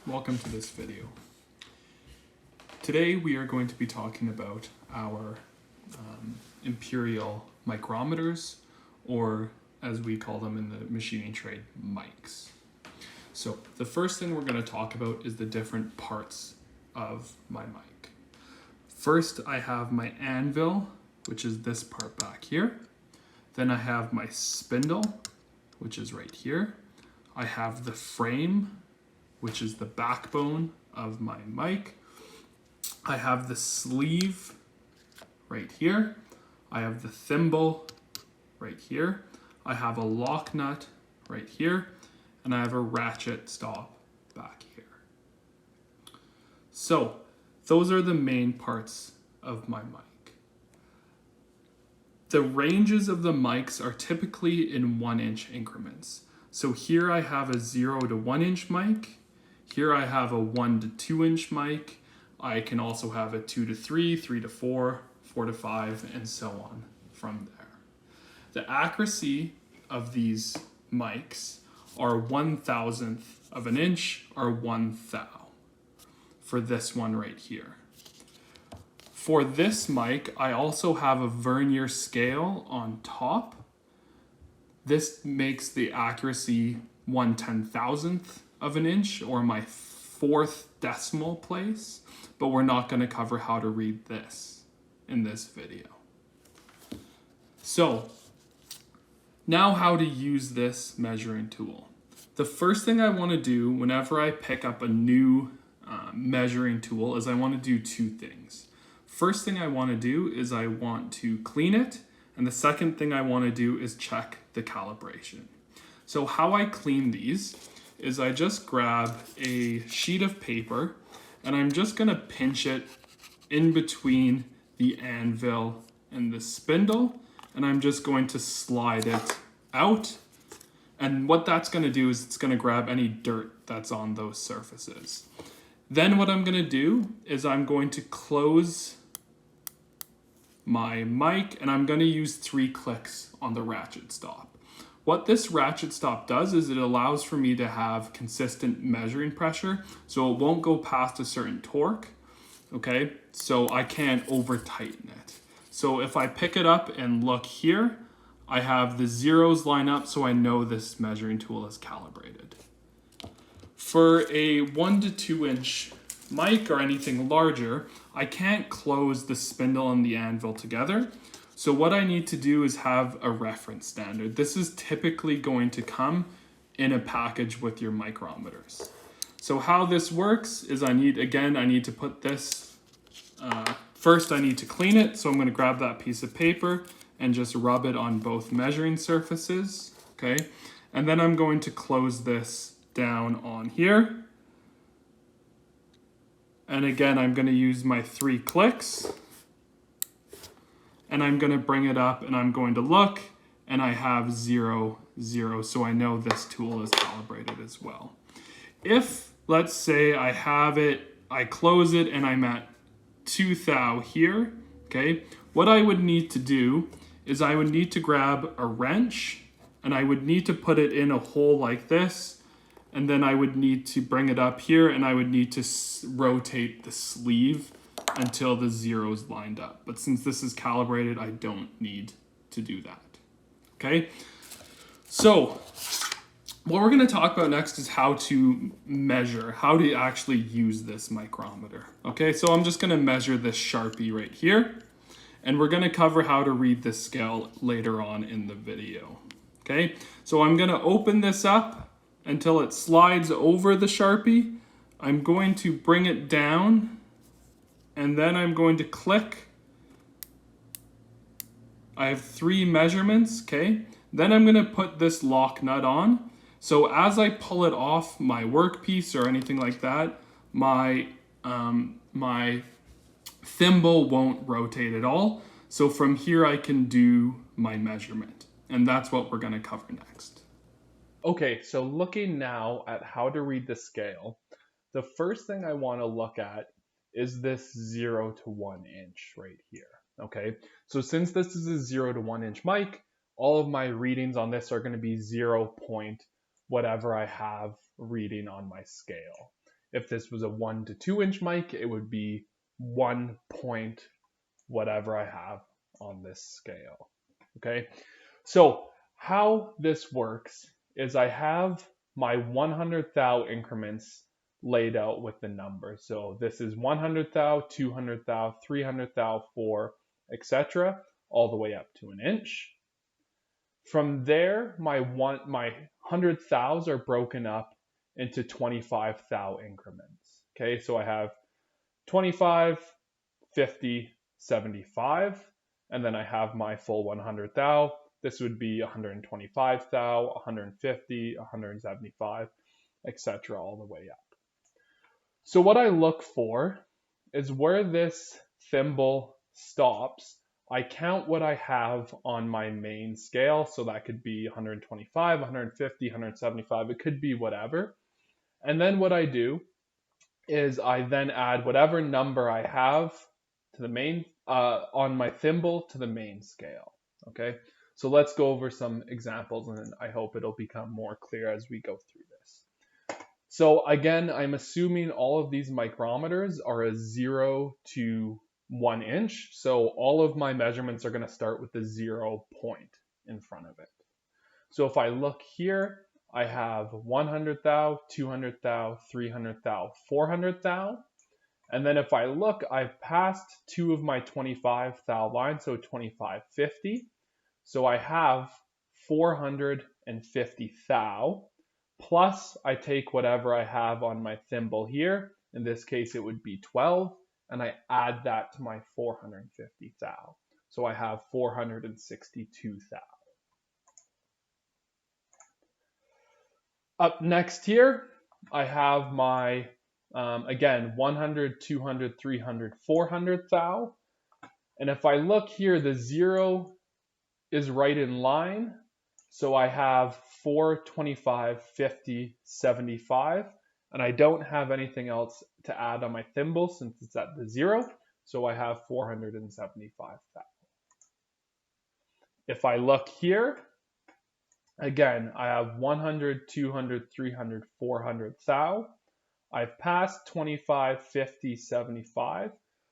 welcome to this video. Today we are going to be talking about our Imperial micrometers, or as we call them in the machining trade, mics. So the first thing we're going to talk about is the different parts of my mic. First, I have my anvil, which is this part back here. Then I have my spindle, which is right here. I have the frame, which is the backbone of my mic. I have the sleeve right here. I have the thimble right here. I have a lock nut right here. And I have a ratchet stop back here. So those are the main parts of my mic. The ranges of the mics are typically in 1-inch increments. So here I have a 0 to 1 inch mic. Here I have a 1 to 2 inch mic. I can also have a 2 to 3, 3 to 4, 4 to 5, and so on from there. The accuracy of these mics are 1/1000th of an inch, or 1 thou for this one right here. For this mic, I also have a vernier scale on top. This makes the accuracy 1/10,000th of an inch, or my 4th decimal place, but we're not going to cover how to read this in this video. So now how to use this measuring tool. The first thing I want to do whenever I pick up a new measuring tool is I want to do two things. First thing I want to do is I want to clean it, and the second thing I want to do is check the calibration. So how I clean these is I just grab a sheet of paper and I'm just going to pinch it in between the anvil and the spindle, and I'm just going to slide it out. And what that's going to do is it's going to grab any dirt that's on those surfaces. Then what I'm going to do is I'm going to close my mic, and I'm going to use 3 clicks on the ratchet stop. What this ratchet stop does is it allows for me to have consistent measuring pressure, so it won't go past a certain torque, okay? So I can't over tighten it. So if I pick it up and look here, I have the zeros line up, so I know this measuring tool is calibrated. For a 1 to 2 inch mic or anything larger, I can't close the spindle and the anvil together. So what I need to do is have a reference standard. This is typically going to come in a package with your micrometers. So how this works is I need to put this, first I need to clean it. So I'm going to grab that piece of paper and just rub it on both measuring surfaces, okay? And then I'm going to close this down on here. And again, I'm going to use my 3 clicks. And I'm going to bring it up and I'm going to look, and I have 0, 0. So I know this tool is calibrated as well. If, let's say I have it, I close it and I'm at 2 thou here, okay? What I would need to do is I would need to grab a wrench and I would need to put it in a hole like this. And then I would need to bring it up here and I would need to rotate the sleeve until the zeros lined up. But since this is calibrated, I don't need to do that. Okay? So what we're going to talk about next is how to measure, how to actually use this micrometer. Okay, so I'm just going to measure this Sharpie right here, and we're going to cover how to read this scale later on in the video. Okay, so I'm going to open this up until it slides over the Sharpie. I'm going to bring it down, and then I'm going to click. I have 3 measurements, okay? Then I'm going to put this lock nut on. So as I pull it off my workpiece or anything like that, my thimble won't rotate at all. So from here I can do my measurement, and that's what we're going to cover next. Okay, so looking now at how to read the scale, the first thing I want to look at is this 0 to 1 inch right here. Okay, so since this is a 0 to 1 inch mic, all of my readings on this are going to be 0 point whatever I have reading on my scale. If this was a 1 to 2 inch mic, it would be 1 point whatever I have on this scale. Okay, so how this works is I have my 100 thou increments laid out with the numbers. So this is 100 thou, 200 thou, 300 thou, 4, etc., all the way up to an inch. From there, my 100 thous are broken up into 25 thou increments. Okay, so I have 25, 50, 75, and then I have my full 100 thou. This would be 125 thou, 150, 175, etc., all the way up. So what I look for is where this thimble stops. I count what I have on my main scale, so that could be 125, 150, 175, it could be whatever. And then what I do is I then add whatever number I have to the main on my thimble to the main scale. Okay, so let's go over some examples, and I hope it'll become more clear as we go through this. So again, I'm assuming all of these micrometers are a 0 to 1 inch. So all of my measurements are going to start with the 0 point in front of it. So if I look here, I have 100 thou, 200 thou, 300 thou, 400 thou. And then if I look, I've passed 2 of my 25 thou lines, so 2550. So I have 450 thou. Plus, I take whatever I have on my thimble here. In this case, it would be 12. And I add that to my 450 thou. So I have 462 thou. Up next here, I have my, again, 100, 200, 300, 400 thou. And if I look here, the 0 is right in line. So I have 4, 25, 50, 75. And I don't have anything else to add on my thimble since it's at the 0. So I have 475 thou. If I look here, again, I have 100, 200, 300, 400 thou. I've passed 25, 50, 75.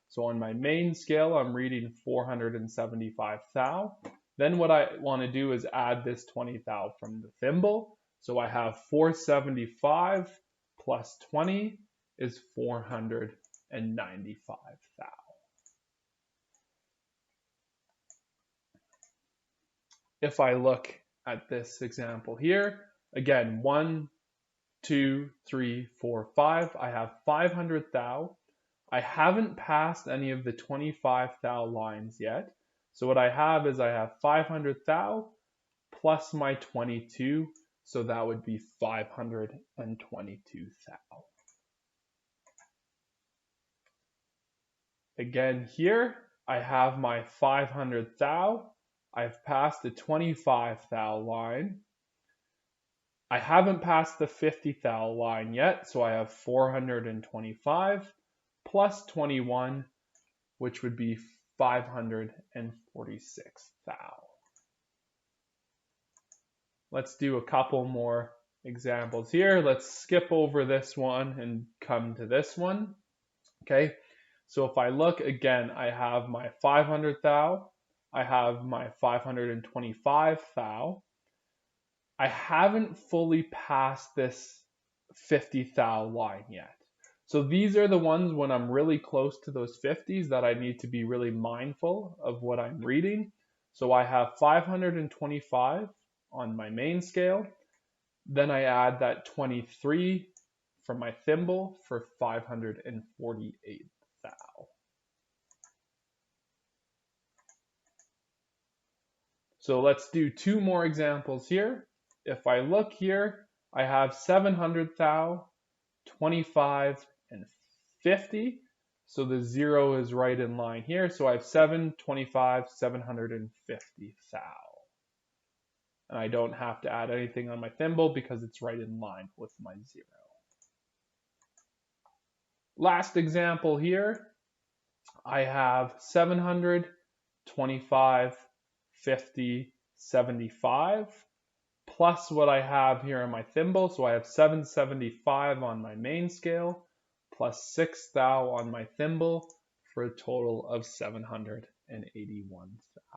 So on my main scale, I'm reading 475 thou. Then what I want to do is add this 20 thou from the thimble. So I have 475 plus 20 is 495 thou. If I look at this example here, again, 1, 2, 3, 4, 5. I have 500 thou. I haven't passed any of the 25 thou lines yet. So what I have is I have 500 thou plus my 22. So that would be 522 thou. Again here, I have my 500 thou. I've passed the 25 thou line. I haven't passed the 50 thou line yet, so I have 425 plus 21, which would be 546 thou. Let's do a couple more examples here. Let's skip over this one and come to this one. Okay, so if I look again, I have my 500 thou. I have my 525 thou. I haven't fully passed this 50 thou line yet. So these are the ones when I'm really close to those 50s that I need to be really mindful of what I'm reading. So I have 525 on my main scale. Then I add that 23 from my thimble for 548 thou. So let's do 2 more examples here. If I look here, I have 700 thou, 25, and 50. So the 0 is right in line here. So I have 7, 25, 750 thou. And I don't have to add anything on my thimble because it's right in line with my 0. Last example here, I have 700, 25, 50, 75, plus what I have here on my thimble. So I have 775 on my main scale, plus 6 thou on my thimble, for a total of 781 thou.